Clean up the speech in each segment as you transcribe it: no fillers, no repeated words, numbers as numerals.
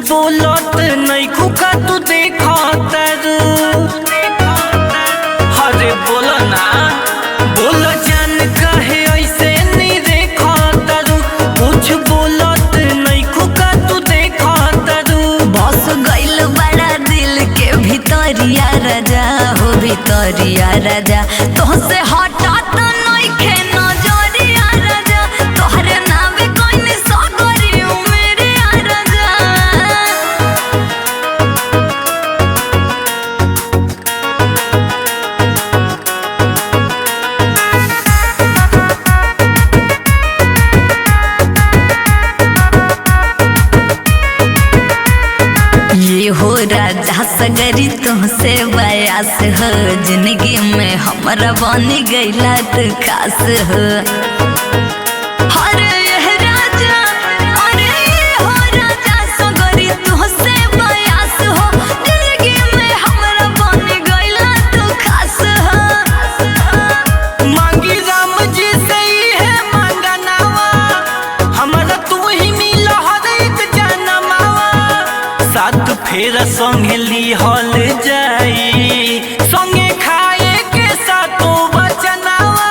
बोलत नहीं खुका तू देखा तर हरे बोल ना बोल जान कहे ऐसे नहीं देखा तर कुछ बोलत नहीं खुका तू देखा तर बस गइल बड़ा दिल के भितरिया राजा हो भितरिया राजा तोहसे हटा तो नइखे नजरिया राजा तोहरे नावे कोई सगरी मेरे राजा। ये हो राजा सगरी तुमसे बयास हो जिंदगी में हमारा बनी गईला तू खास हो। अरे ये राजा अरे ये हो राजा सगरी तुमसे बयास हो जिंदगी में हमारा बनी गईला तू खास हो। मांगी राम जी से ही है मांगनावा हमारा तू ही मिला हर एक जनमावा साथ फेर संगे लिहल जाई संगे खाए के साथों बचनावा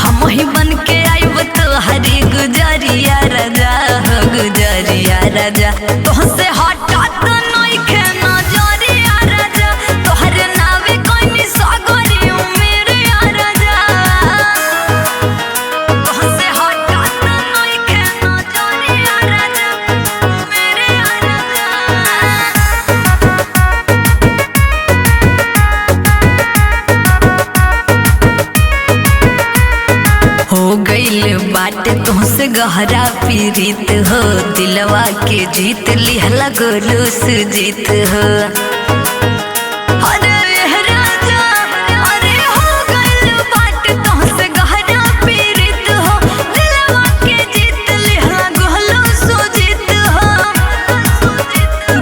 हम ही बन के आइब तोहरी गुजरिया राजा हो गुजरिया राजा तोहसे हटा तो नइखे नजरिया राजा तोहरे नावे कोई सगरी मेरे राजा तोहसे हटा तो नइखे नजरिया राजा मेरे राजा। हो गइल बाटे तुमसे गहरा पीरित हो दिलवा के जीत लिहला गोलू सुजीत हो। अरे ये राजा अरे हो गइल बाटे तुमसे गहरा पीरित हो दिलवा के जीत लिहला गोलू सुजीत हो।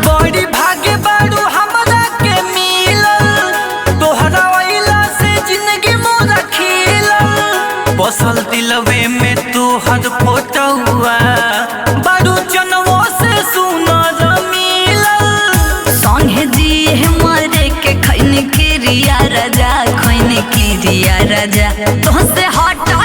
बड़ी भाग्य बारू हमरा के मिलल तोहरा वैला से जिंदगी मोरा खिलल बसल दिलवे में तोहर फोटोआ बारू जनवो से सुनर मिलल संगे जिए मरे के खैन किरिया राजा खैन किरिया राजा तोहसे हटा